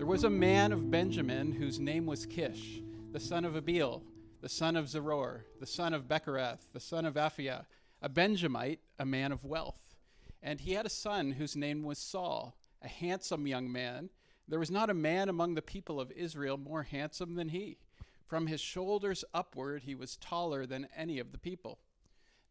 There was a man of Benjamin whose name was Kish, the son of Abiel, the son of Zeror, the son of Bechereth, the son of Aphiah, a Benjamite, a man of wealth. And he had a son whose name was Saul, a handsome young man. There was not a man among the people of Israel more handsome than he. From his shoulders upward he was taller than any of the people.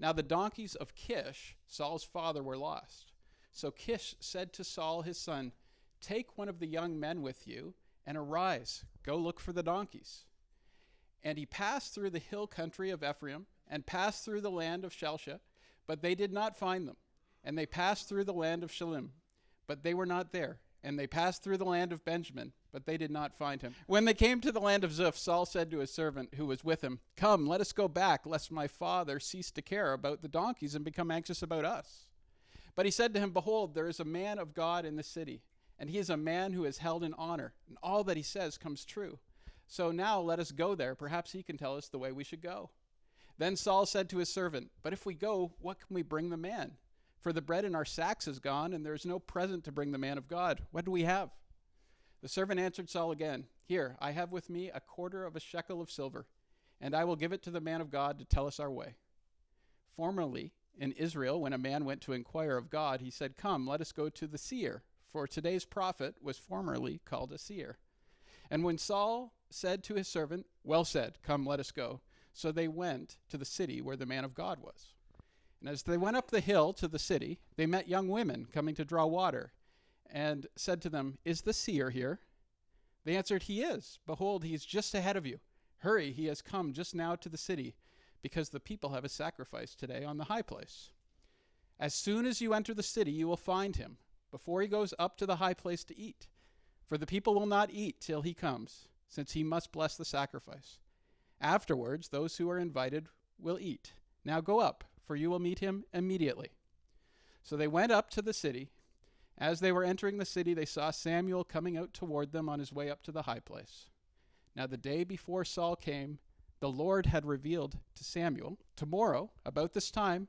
Now the donkeys of Kish, Saul's father, were lost. So Kish said to Saul his son, "Take one of the young men with you, and arise, go look for the donkeys." And he passed through the hill country of Ephraim, and passed through the land of Shalisha, but they did not find them. And they passed through the land of Shalim, but they were not there. And they passed through the land of Benjamin, but they did not find him. When they came to the land of Zuph, Saul said to his servant who was with him, "Come, let us go back, lest my father cease to care about the donkeys and become anxious about us." But he said to him, "Behold, there is a man of God in the city, and he is a man who is held in honor, and all that he says comes true. So now let us go there. Perhaps he can tell us the way we should go." Then Saul said to his servant, "But if we go, what can we bring the man? For the bread in our sacks is gone, and there is no present to bring the man of God. What do we have?" The servant answered Saul again, "Here, I have with me 1/4 of a shekel of silver, and I will give it to the man of God to tell us our way." Formerly, in Israel, when a man went to inquire of God, he said, "Come, let us go to the seer," for today's prophet was formerly called a seer. And when Saul said to his servant, "Well said, come, let us go," so they went to the city where the man of God was. And as they went up the hill to the city, they met young women coming to draw water, and said to them, "Is the seer here?" They answered, "He is. Behold, he is just ahead of you. Hurry, he has come just now to the city, because the people have a sacrifice today on the high place. As soon as you enter the city, you will find him, before he goes up to the high place to eat. For the people will not eat till he comes, since he must bless the sacrifice. Afterwards, those who are invited will eat. Now go up, for you will meet him immediately." So they went up to the city. As they were entering the city, they saw Samuel coming out toward them on his way up to the high place. Now the day before Saul came, the Lord had revealed to Samuel, "Tomorrow, about this time,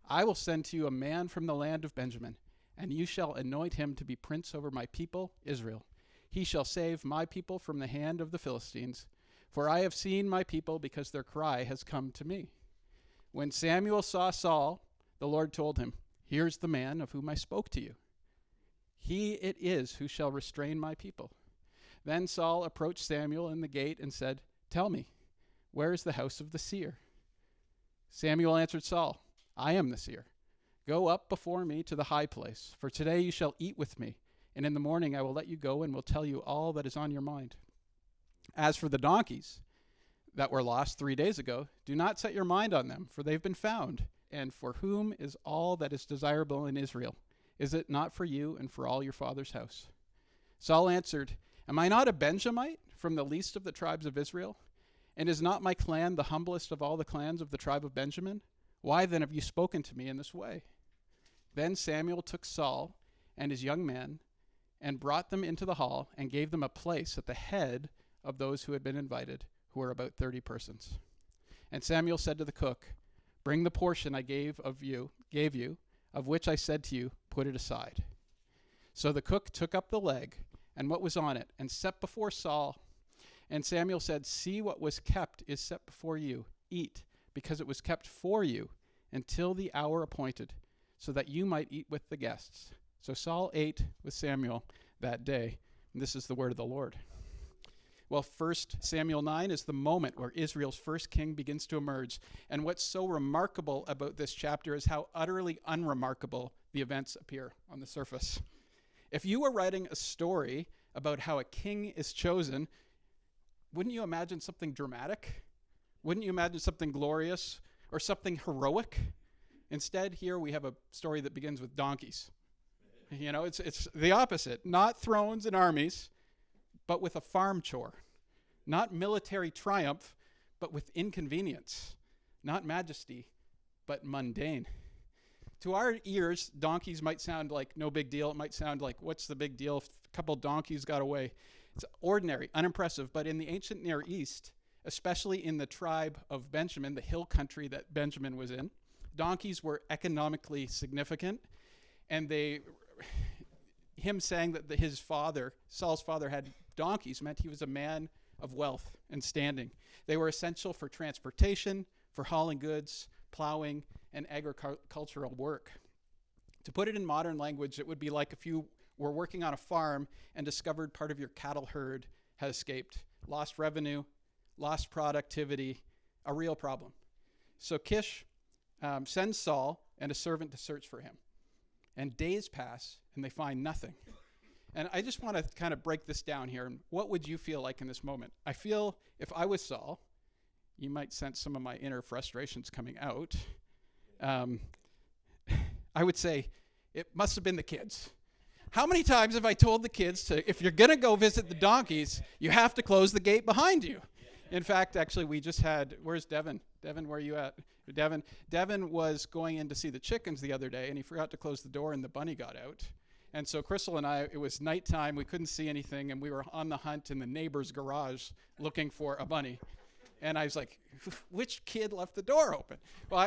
I will send to you a man from the land of Benjamin, and you shall anoint him to be prince over my people, Israel. He shall save my people from the hand of the Philistines, for I have seen my people because their cry has come to me." When Samuel saw Saul, the Lord told him, "Here's the man of whom I spoke to you. He it is who shall restrain my people." Then Saul approached Samuel in the gate and said, "Tell me, where is the house of the seer?" Samuel answered Saul, "I am the seer. Go up before me to the high place, for today you shall eat with me, and in the morning I will let you go and will tell you all that is on your mind. As for the donkeys that were lost 3 days ago, do not set your mind on them, for they've been found. And for whom is all that is desirable in Israel? Is it not for you and for all your father's house?" Saul answered, "Am I not a Benjamite from the least of the tribes of Israel? And is not my clan the humblest of all the clans of the tribe of Benjamin? Why then have you spoken to me in this way?" Then Samuel took Saul and his young men and brought them into the hall and gave them a place at the head of those who had been invited, who were about 30 persons. And Samuel said to the cook, "Bring the portion I gave you, of which I said to you, put it aside." So the cook took up the leg and what was on it and set before Saul. And Samuel said, "See, what was kept is set before you. Eat, because it was kept for you until the hour appointed, so that you might eat with the guests." So Saul ate with Samuel that day. And this is the word of the Lord. Well, 1 Samuel 9 is the moment where Israel's first king begins to emerge. And what's so remarkable about this chapter is how utterly unremarkable the events appear on the surface. If you were writing a story about how a king is chosen, wouldn't you imagine something dramatic? Wouldn't you imagine something glorious or something heroic? Instead, here we have a story that begins with donkeys. You know, it's the opposite. Not thrones and armies, but with a farm chore. Not military triumph, but with inconvenience. Not majesty, but mundane. To our ears, donkeys might sound like no big deal. It might sound like, what's the big deal if a couple donkeys got away? It's ordinary, unimpressive. But in the ancient Near East, especially in the tribe of Benjamin, the hill country that Benjamin was in, donkeys were economically significant. And him saying that his father, Saul's father, had donkeys meant he was a man of wealth and standing. They were essential for transportation, for hauling goods, plowing, and agricultural work. To put it in modern language, it would be like if you were working on a farm and discovered part of your cattle herd had escaped. Lost revenue, lost productivity, a real problem. So Kish sends Saul and a servant to search for him. And days pass, and they find nothing. And I just want to kind of break this down here. What would you feel like in this moment? I feel if I was Saul, you might sense some of my inner frustrations coming out. I would say, it must have been the kids. How many times have I told the kids to, if you're going to go visit the donkeys, you have to close the gate behind you? In fact, actually, we just had, where's Devin? Devin, where are you at? Devin was going in to see the chickens the other day, and he forgot to close the door, and the bunny got out. And so Crystal and I, it was nighttime, we couldn't see anything, and we were on the hunt in the neighbor's garage looking for a bunny. And I was like, which kid left the door open? Well,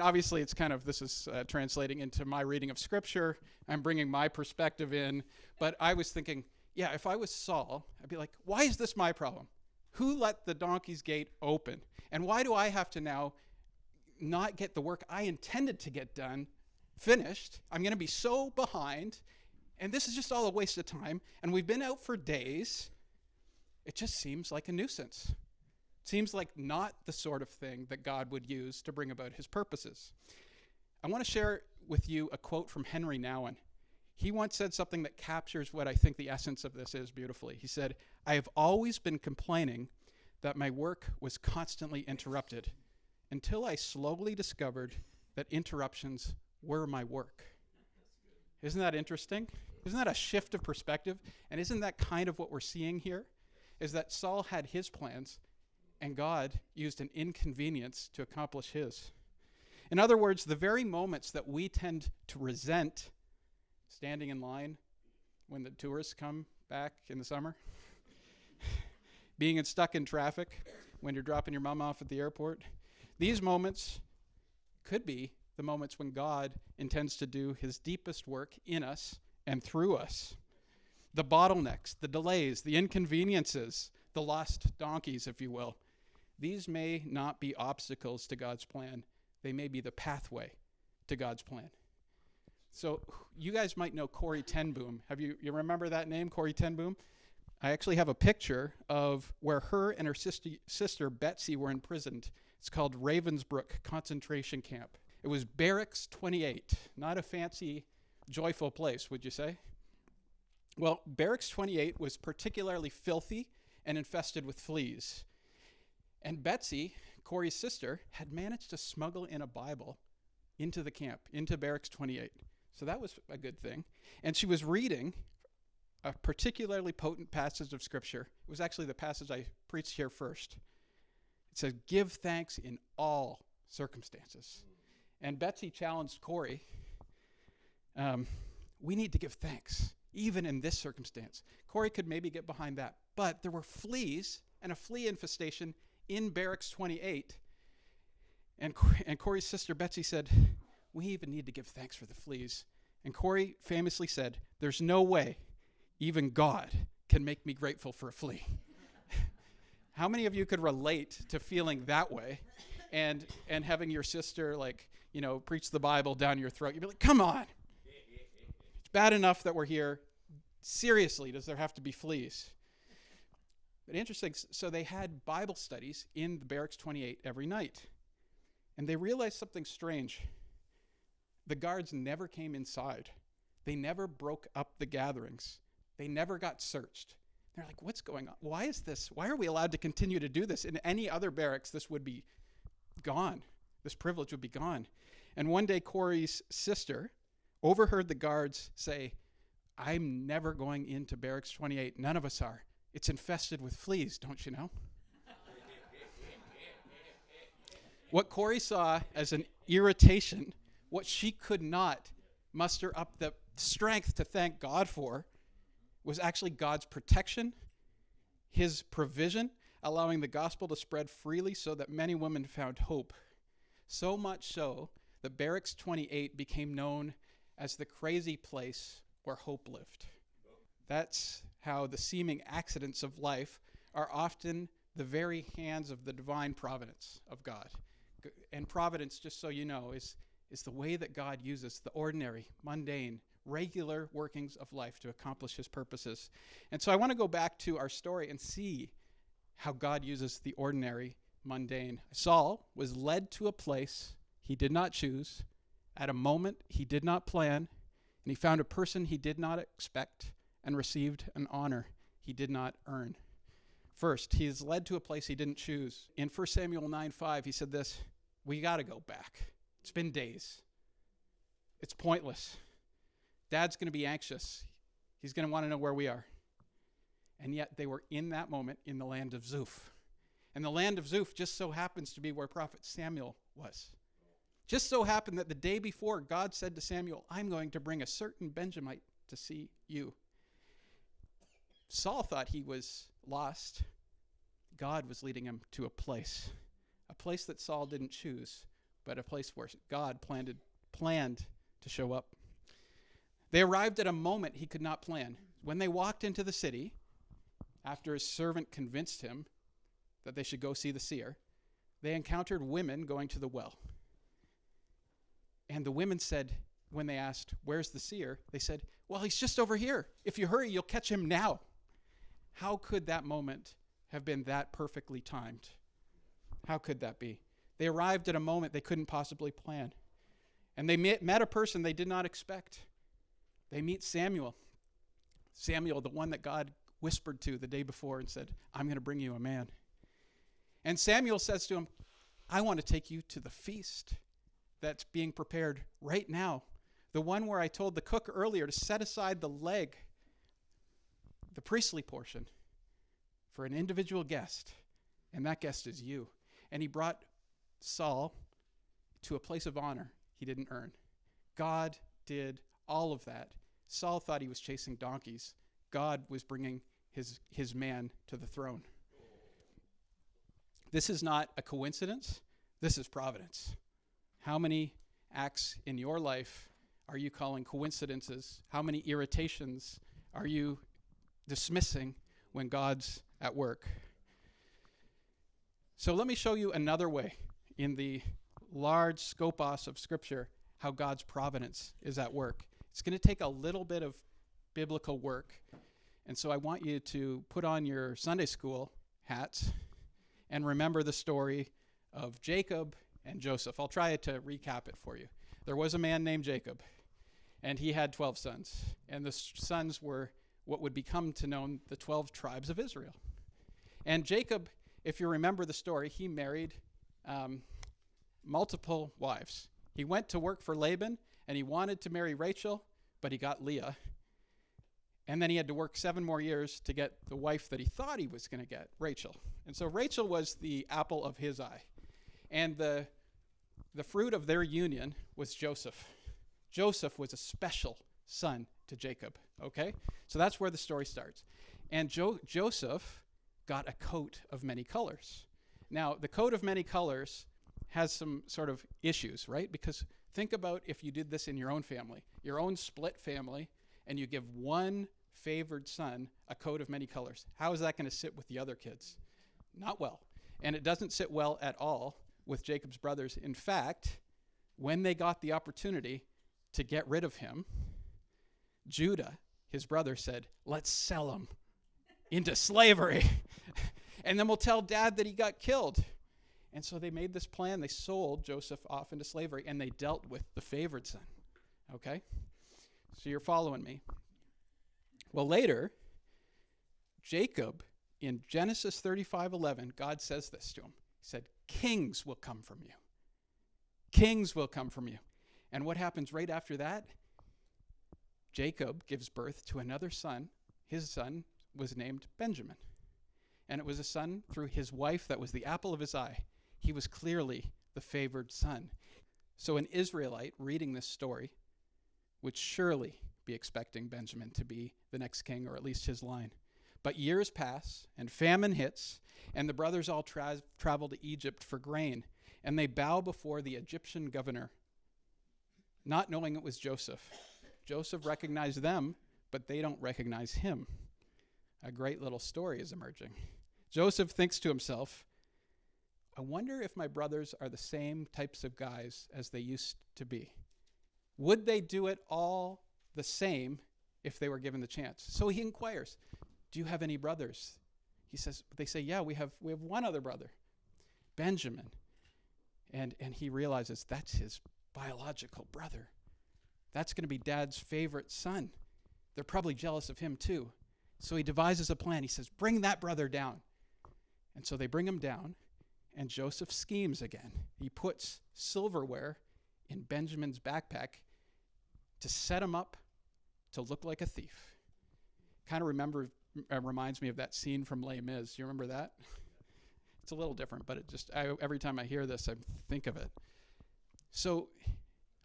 obviously it's kind of, this is translating into my reading of Scripture. I'm bringing my perspective in. But I was thinking, yeah, if I was Saul, I'd be like, why is this my problem? Who let the donkey's gate open? And why do I have to now not get the work I intended to get done finished? I'm going to be so behind. And this is just all a waste of time. And we've been out for days. It just seems like a nuisance. Seems like not the sort of thing that God would use to bring about his purposes. I want to share with you a quote from Henry Nouwen. He once said something that captures what I think the essence of this is beautifully. He said, "I have always been complaining that my work was constantly interrupted until I slowly discovered that interruptions were my work." Isn't that interesting? Isn't that a shift of perspective? And isn't that kind of what we're seeing here? Is that Saul had his plans, and God used an inconvenience to accomplish his. In other words, the very moments that we tend to resent, standing in line when the tourists come back in the summer, being stuck in traffic when you're dropping your mom off at the airport, these moments could be the moments when God intends to do his deepest work in us and through us. The bottlenecks, the delays, the inconveniences, the lost donkeys, if you will, these may not be obstacles to God's plan. They may be the pathway to God's plan. So you guys might know Corrie ten Boom. You remember that name, Corrie ten Boom? I actually have a picture of where her and her sister Betsy were imprisoned. It's called Ravensbrück concentration camp. It was Barracks 28, not a fancy, joyful place, would you say? Well, Barracks 28 was particularly filthy and infested with fleas. And Betsy, Corey's sister, had managed to smuggle in a Bible into the camp, into Barracks 28. So that was a good thing. And she was reading a particularly potent passage of Scripture. It was actually the passage I preached here first. It says, "Give thanks in all circumstances." And Betsy challenged Corey, we need to give thanks, even in this circumstance. Corey could maybe get behind that. But there were fleas and a flea infestation in Barracks 28. And Corey's sister Betsy said, we even need to give thanks for the fleas. And Corey famously said, there's no way even God can make me grateful for a flea. How many of you could relate to feeling that way and having your sister preach the Bible down your throat? You'd be like, come on. It's bad enough that we're here. Seriously, does there have to be fleas? But interesting, so they had Bible studies in the Barracks 28 every night. And they realized something strange. The guards never came inside. They never broke up the gatherings. They never got searched. They're like, what's going on? Why is this? Why are we allowed to continue to do this? In any other barracks, this would be gone. This privilege would be gone. And one day, Corey's sister overheard the guards say, I'm never going into Barracks 28. None of us are. It's infested with fleas, don't you know? What Corey saw as an irritation, what she could not muster up the strength to thank God for, was actually God's protection, his provision, allowing the gospel to spread freely so that many women found hope. So much so that Barracks 28 became known as the crazy place where hope lived. That's how the seeming accidents of life are often the very hands of the divine providence of God. And providence, just so you know, is the way that God uses the ordinary, mundane, regular workings of life to accomplish his purposes. And so I want to go back to our story and see how God uses the ordinary, mundane. Saul was led to a place he did not choose, at a moment he did not plan, and he found a person he did not expect and received an honor he did not earn. First, he is led to a place he didn't choose. In 1 Samuel 9:5, he said this, "We got to go back. It's been days. It's pointless. Dad's going to be anxious. He's going to want to know where we are." And yet they were in that moment in the land of Zuph. And the land of Zuph just so happens to be where prophet Samuel was. Just so happened that the day before, God said to Samuel, "I'm going to bring a certain Benjamite to see you." Saul thought he was lost. God was leading him to a place that Saul didn't choose, but a place where God planned to show up. They arrived at a moment he could not plan. When they walked into the city, after his servant convinced him that they should go see the seer, they encountered women going to the well. And the women said, when they asked, "Where's the seer?" they said, "Well, he's just over here. If you hurry, you'll catch him now." How could that moment have been that perfectly timed? How could that be? They arrived at a moment they couldn't possibly plan. And they met a person they did not expect. They meet Samuel. Samuel, the one that God whispered to the day before and said, "I'm going to bring you a man." And Samuel says to him, "I want to take you to the feast that's being prepared right now. The one where I told the cook earlier to set aside the leg, the priestly portion, for an individual guest. And that guest is you." And he brought Saul to a place of honor he didn't earn. God did all of that. Saul thought he was chasing donkeys. God was bringing his man to the throne. This is not a coincidence. This is providence. How many acts in your life are you calling coincidences? How many irritations are you dismissing when God's at work? So let me show you another way in the large scopos of Scripture how God's providence is at work. It's going to take a little bit of biblical work. And so I want you to put on your Sunday school hats and remember the story of Jacob and Joseph. I'll try to recap it for you. There was a man named Jacob, and he had 12 sons. And the sons were what would become to known the 12 tribes of Israel. And Jacob, if you remember the story, he married multiple wives. He went to work for Laban, and he wanted to marry Rachel, but he got Leah. And then he had to work 7 more years to get the wife that he thought he was going to get, Rachel. And so Rachel was the apple of his eye. And the fruit of their union was Joseph. Joseph was a special son to Jacob, okay? So that's where the story starts. And Joseph got a coat of many colors. Now, the coat of many colors has some sort of issues, right? Because think about if you did this in your own family, your own split family, and you give one favored son a coat of many colors. How is that going to sit with the other kids? Not well. And it doesn't sit well at all with Jacob's brothers. In fact, when they got the opportunity to get rid of him, Judah, his brother, said, "Let's sell him into slavery. And then we'll tell Dad that he got killed." And so they made this plan. They sold Joseph off into slavery, and they dealt with the favored son. Okay? So you're following me. Well, later, Jacob, in Genesis 35:11, God says this to him. He said, "Kings will come from you. Kings will come from you." And what happens right after that? Jacob gives birth to another son. His son was named Benjamin. And it was a son through his wife that was the apple of his eye. He was clearly the favored son. So an Israelite reading this story would surely be expecting Benjamin to be the next king, or at least his line. But years pass, and famine hits, and the brothers all travel to Egypt for grain, and they bow before the Egyptian governor, not knowing it was Joseph. Joseph recognized them, but they don't recognize him. a great little story is emerging. Joseph thinks to himself, I wonder if my brothers are the same types of guys as they used to be. Would they do it all the same if they were given the chance? So he inquires, do you have any brothers? They say, yeah, we have one other brother, Benjamin. And he realizes that's his biological brother. That's going to be Dad's favorite son. They're probably jealous of him too. So he devises a plan. He says, bring that brother down. And so they bring him down, and Joseph schemes again. He puts silverware in Benjamin's backpack to set him up to look like a thief. Kind of reminds me of that scene from Les Mis. You remember that? It's a little different, but every time I hear this, I think of it. So,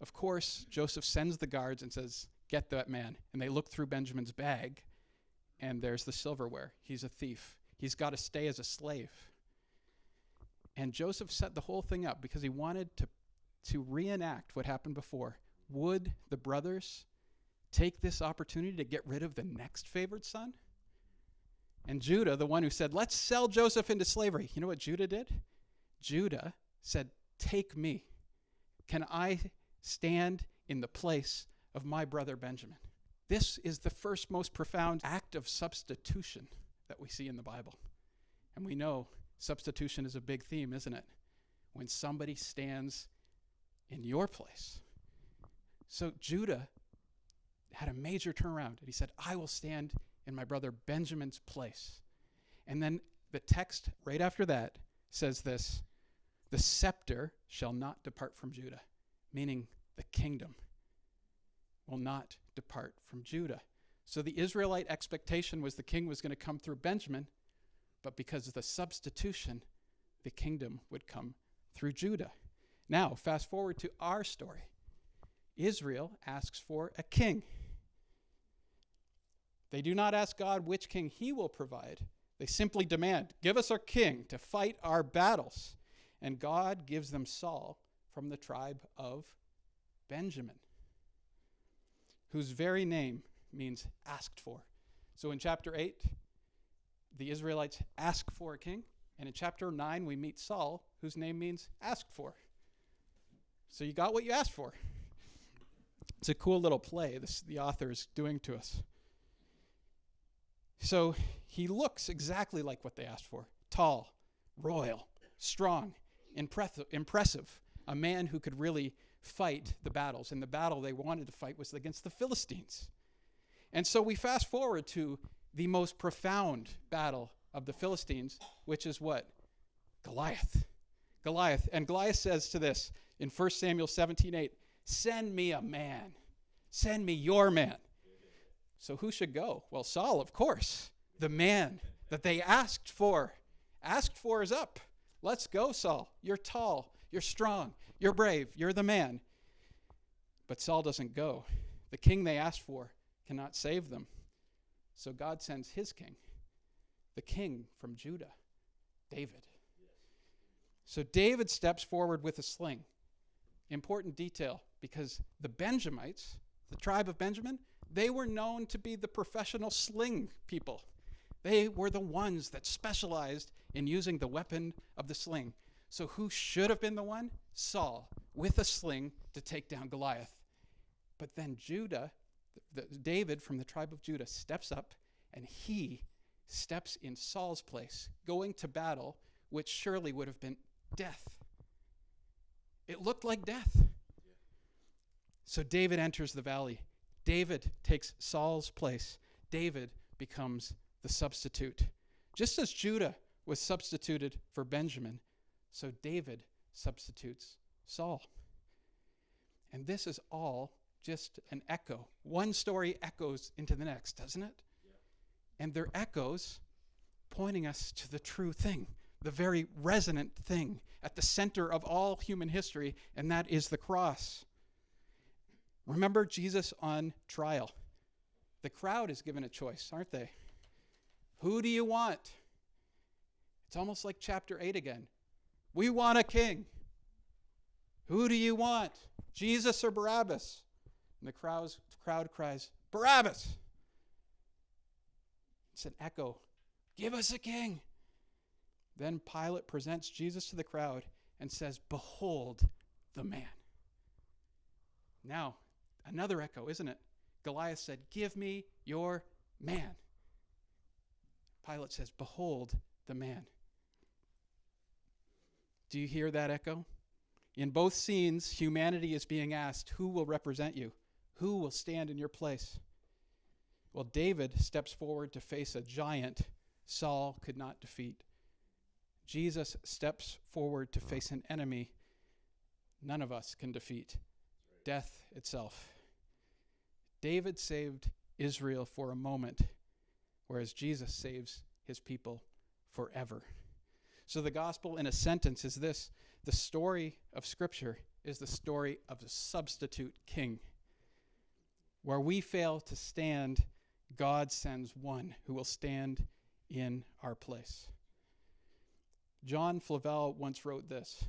of course, Joseph sends the guards and says, get that man. And they look through Benjamin's bag, and there's the silverware. He's a thief. He's got to stay as a slave. And Joseph set the whole thing up because he wanted to reenact what happened before. Would the brothers take this opportunity to get rid of the next favored son? And Judah, the one who said, let's sell Joseph into slavery. You know what Judah did? Judah said, take me. Can I stand in the place of my brother Benjamin? This is the first most profound act of substitution that we see in the Bible. And we know substitution is a big theme, isn't it? When somebody stands in your place. So Judah had a major turnaround, and he said, I will stand in my brother Benjamin's place. And then the text right after that says this, the scepter shall not depart from Judah, meaning the kingdom will not depart from Judah. So the Israelite expectation was the king was going to come through Benjamin, but because of the substitution, the kingdom would come through Judah. Now, fast forward to our story. Israel asks for a king. They do not ask God which king he will provide. They simply demand, give us our king to fight our battles. And God gives them Saul from the tribe of Benjamin, whose very name means asked for. So in chapter 8, the Israelites ask for a king. And in chapter 9, we meet Saul, whose name means asked for. So you got what you asked for. It's a cool little play the author is doing to us. So he looks exactly like what they asked for. Tall, royal, strong, impressive. A man who could really fight the battles. And the battle they wanted to fight was against the Philistines. And so we fast forward to the most profound battle of the Philistines, which is what? Goliath. And Goliath says to this in 1 Samuel 17:8, send me a man. Send me your man. So who should go? Well, Saul, of course. The man that they asked for. Asked for is up. Let's go, Saul. You're tall. You're strong. You're brave. You're the man. But Saul doesn't go. The king they asked for cannot save them. So God sends his king, the king from Judah, David. So David steps forward with a sling. Important detail, because the Benjamites, the tribe of Benjamin, they were known to be the professional sling people. They were the ones that specialized in using the weapon of the sling. So who should have been the one? Saul, with a sling to take down Goliath. But then David from the tribe of Judah steps up, and he steps in Saul's place, going to battle, which surely would have been death. It looked like death. So David enters the valley. David takes Saul's place. David becomes the substitute. Just as Judah was substituted for Benjamin, so David substitutes Saul. And this is all just an echo. One story echoes into the next, doesn't it? Yeah. And they're echoes pointing us to the true thing, the very resonant thing at the center of all human history, and that is the cross. Remember Jesus on trial. The crowd is given a choice, aren't they? Who do you want? It's almost like chapter 8 again. We want a king. Who do you want? Jesus or Barabbas? And the crowd cries, Barabbas. It's an echo. Give us a king. Then Pilate presents Jesus to the crowd and says, behold the man. Now, another echo, isn't it? Goliath said, give me your man. Pilate says, behold the man. Do you hear that echo? In both scenes, humanity is being asked, who will represent you? Who will stand in your place? Well, David steps forward to face a giant Saul could not defeat. Jesus steps forward to face an enemy none of us can defeat, death itself. David saved Israel for a moment, whereas Jesus saves his people forever. So the gospel in a sentence is this: the story of Scripture is the story of a substitute king. Where we fail to stand, God sends one who will stand in our place. John Flavel once wrote this: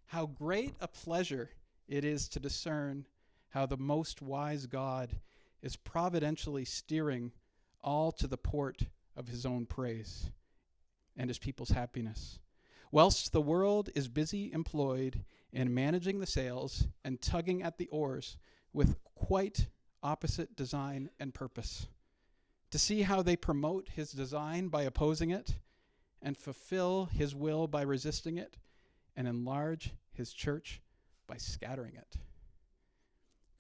how great a pleasure it is to discern how the most wise God is providentially steering all to the port of his own praise and his people's happiness. Whilst the world is busy employed in managing the sails and tugging at the oars with quite opposite design and purpose, to see how they promote his design by opposing it, and fulfill his will by resisting it, and enlarge his church by scattering it.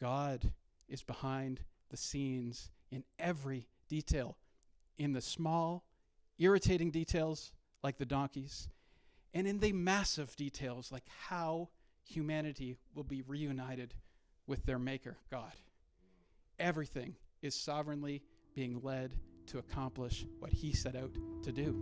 God is behind the scenes in every detail, in the small, irritating details like the donkeys, and in the massive details like how humanity will be reunited with their maker, God. Everything is sovereignly being led to accomplish what he set out to do.